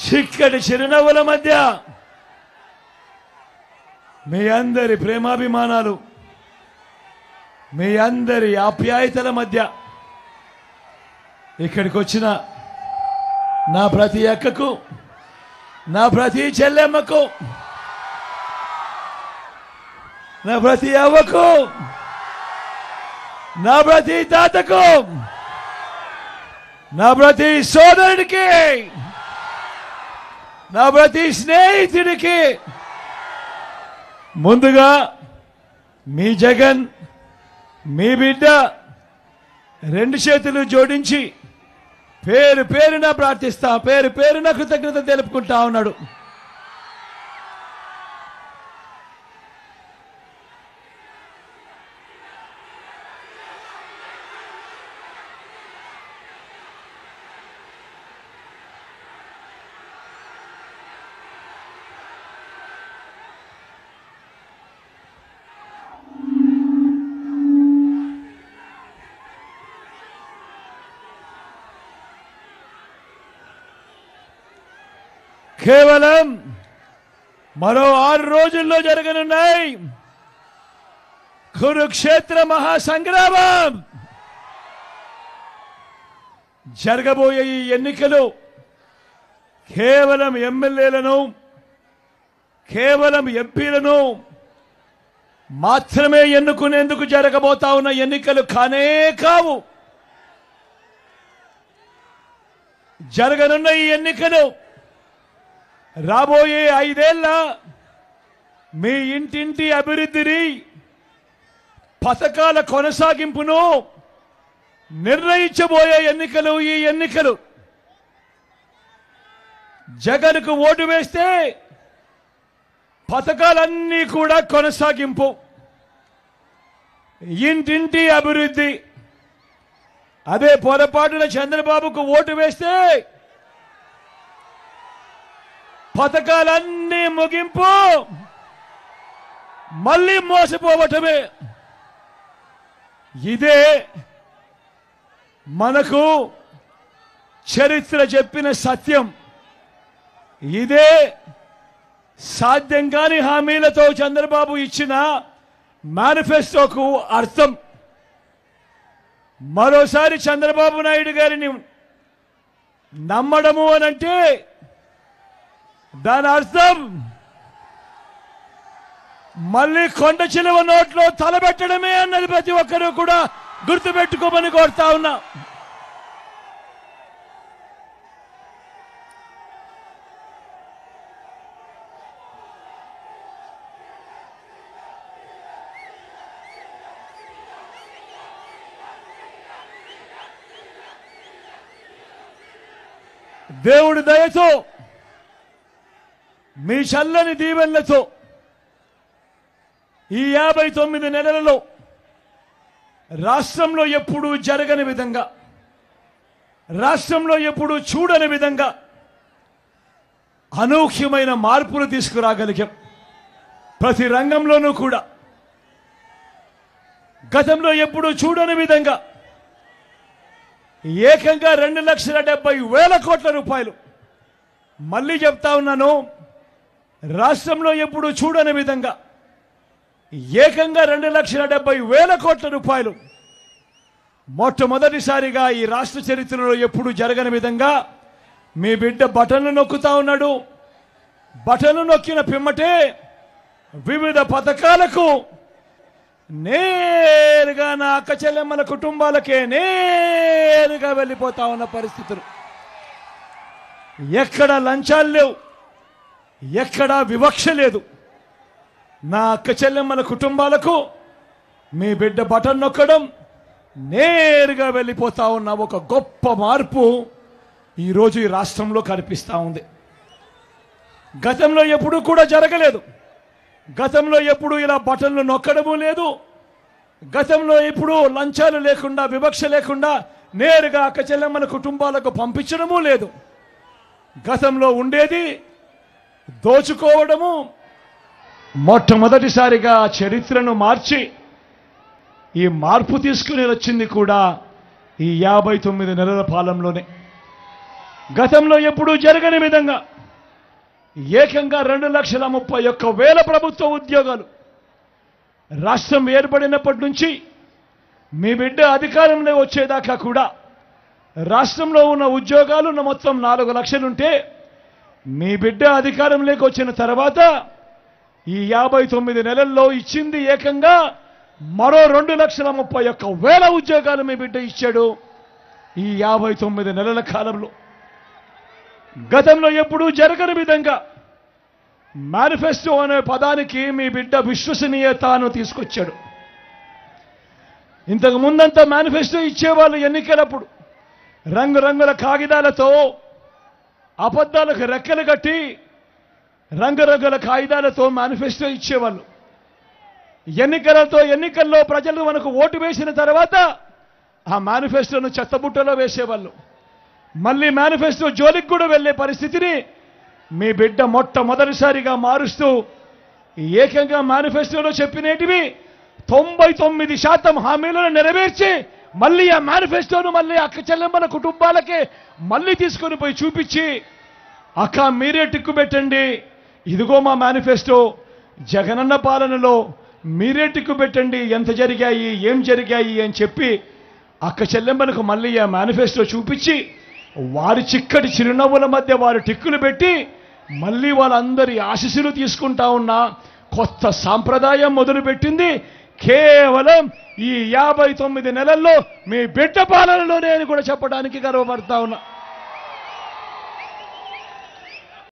చిక్కటి చిరునవ్వుల మధ్య మీ అందరి ప్రేమాభిమానాలు, మీ అందరి ఆప్యాయతల మధ్య ఇక్కడికి వచ్చిన నా ప్రతి అక్కకు, నా ప్రతి చెల్లెమ్మకు, నా ప్రతి అవ్వకు, నా ప్రతి తాతకు, నా ప్రతి సోదరుడికి, నా ప్రతి స్నేహితుడికి ముందుగా మీ జగన్, మీ బిడ్డ రెండు చేతులు జోడించి పేరు పేరున ప్రార్థిస్తా, పేరు పేరున కృతజ్ఞత తెలుపుకుంటా ఉన్నాడు. కేవలం మరో 6 రోజుల్లో జరగనున్నాయి కురుక్షేత్ర మహాసంగ్రామం. జరగబోయే ఈ ఎన్నికలు కేవలం ఎమ్మెల్యేలను, కేవలం ఎంపీలను మాత్రమే ఎన్నుకునేందుకు జరగబోతా ఉన్న ఎన్నికలు కానే కావు. జరగనున్న ఈ ఎన్నికలు రాబోయే 5 ఏళ్ల మీ ఇంటింటి అభివృద్ధిని, పథకాల కొనసాగింపును నిర్ణయించబోయే ఎన్నికలు ఈ ఎన్నికలు. జగన్కు ఓటు వేస్తే పథకాలన్నీ కూడా కొనసాగింపు, ఇంటింటి అభివృద్ధి. అదే పొరపాటున చంద్రబాబుకు ఓటు వేస్తే పథకాలన్నీ ముగింపు, మళ్ళీ మోసపోవటమే. ఇదే మనకు చరిత్ర చెప్పిన సత్యం. ఇదే సాధ్యం కాని హామీలతో చంద్రబాబు ఇచ్చిన మేనిఫెస్టోకు అర్థం. మరోసారి చంద్రబాబు నాయుడు గారిని నమ్మడము అనంటే దాని అర్థం మళ్ళీ కొండ చిలువ నోట్లో తలబెట్టడమే అన్నది ప్రతి ఒక్కరూ కూడా గుర్తుపెట్టుకోమని కోరుతా ఉన్నా. దేవుడి దయతో, మీ చల్లని దీవెనలతో ఈ 59 నెలలలో రాష్ట్రంలో ఎప్పుడూ జరగని విధంగా, రాష్ట్రంలో ఎప్పుడూ చూడని విధంగా అనూహ్యమైన మార్పులు తీసుకురాగలిగాం. ప్రతి రంగంలోనూ కూడా గతంలో ఎప్పుడూ చూడని విధంగా ఏకంగా 2,70,000 కోట్ల రూపాయలు, మళ్ళీ చెప్తా ఉన్నాను, రాష్ట్రంలో ఎప్పుడు చూడని విధంగా ఏకంగా 2,70,000 కోట్ల రూపాయలు మొట్టమొదటిసారిగా ఈ రాష్ట్ర చరిత్రలో ఎప్పుడు జరగని విధంగా మీ బిడ్డ బటన్లు నొక్కుతా ఉన్నాడు. బటన్లు నొక్కిన పిమ్మటే వివిధ పథకాలకు నేరుగా నా అక్క చెల్లెమ్మల కుటుంబాలకే నేరుగా వెళ్ళిపోతా ఉన్న పరిస్థితులు. ఎక్కడ లంచాలు లేవు, ఎక్కడా వివక్ష లేదు. నా అక్క చెల్లెమ్మల కుటుంబాలకు మీ బిడ్డ బటన్ నొక్కడం, నేరుగా వెళ్ళిపోతా ఉన్న ఒక గొప్ప మార్పు ఈరోజు ఈ రాష్ట్రంలో కనిపిస్తూ ఉంది. గతంలో ఎప్పుడూ కూడా జరగలేదు. గతంలో ఎప్పుడు ఇలా బటన్లు నొక్కడము లేదు. గతంలో ఎప్పుడు లంచాలు లేకుండా, వివక్ష లేకుండా నేరుగా అక్క చెల్లెమ్మల కుటుంబాలకు పంపించడము లేదు. గతంలో ఉండేది దోచుకోవడము. మొట్టమొదటిసారిగా చరిత్రను మార్చి ఈ మార్పు తీసుకుని వచ్చింది కూడా ఈ 59 నెలల పాలనలోనే. గతంలో ఎప్పుడూ జరగని విధంగా ఏకంగా 2,31,000 ప్రభుత్వ ఉద్యోగాలు. రాష్ట్రం ఏర్పడినప్పటి నుంచి మీ బిడ్డ అధికారంలో వచ్చేదాకా కూడా రాష్ట్రంలో ఉన్న ఉద్యోగాలు మొత్తం 4 లక్షలుంటే మీ బిడ్డ అధికారంలోకి వచ్చిన తర్వాత ఈ 59 నెలల్లో ఇచ్చింది ఏకంగా మరో 2,31,000 ఉద్యోగాలు మీ బిడ్డ ఇచ్చాడు ఈ 59 నెలల కాలంలో. గతంలో ఎప్పుడూ జరగని విధంగా మేనిఫెస్టో అనే పదానికి మీ బిడ్డ విశ్వసనీయతను తీసుకొచ్చాడు. ఇంతకు ముందంతా మేనిఫెస్టో ఇచ్చేవాళ్ళు ఎన్నికలప్పుడు రంగురంగుల కాగితాలతో అబద్ధాలకు రెక్కలు కట్టి రంగురంగుల కాగితాలతో మేనిఫెస్టో ఇచ్చేవాళ్ళు. ఎన్నికల్లో ప్రజలు మనకు ఓటు వేసిన తర్వాత ఆ మేనిఫెస్టోను చెత్తబుట్టలో వేసేవాళ్ళు. మళ్ళీ మేనిఫెస్టో జోలికి కూడా వెళ్ళే పరిస్థితిని మీ బిడ్డ మొట్టమొదటిసారిగా మారుస్తూ ఏకంగా మేనిఫెస్టోలో చెప్పినేటివి 99% హామీలను నెరవేర్చి మళ్ళీ ఆ మేనిఫెస్టోను మళ్ళీ అక్క చెల్లెమ్మల కుటుంబాలకే మళ్ళీ తీసుకొని పోయి చూపించి, అక్క మీరే టిక్కు పెట్టండి, ఇదిగో మా మేనిఫెస్టో, జగనన్న పాలనలో మీరే టిక్కు పెట్టండి, ఎంత జరిగాయి ఏం జరిగాయి అని చెప్పి అక్క చెల్లెమ్మలకు మళ్ళీ ఆ మేనిఫెస్టో చూపించి వారి చిక్కటి చిరునవ్వుల మధ్య వారు టిక్కులు పెట్టి మళ్ళీ వాళ్ళందరి ఆశీస్సులు తీసుకుంటా ఉన్న కొత్త సాంప్రదాయం మొదలుపెట్టింది కేవలం ఈ 59 నెలల్లో మీ బిడ్డ పాలనలోనే అని కూడా చెప్పడానికి గర్వపడతా ఉన్నా.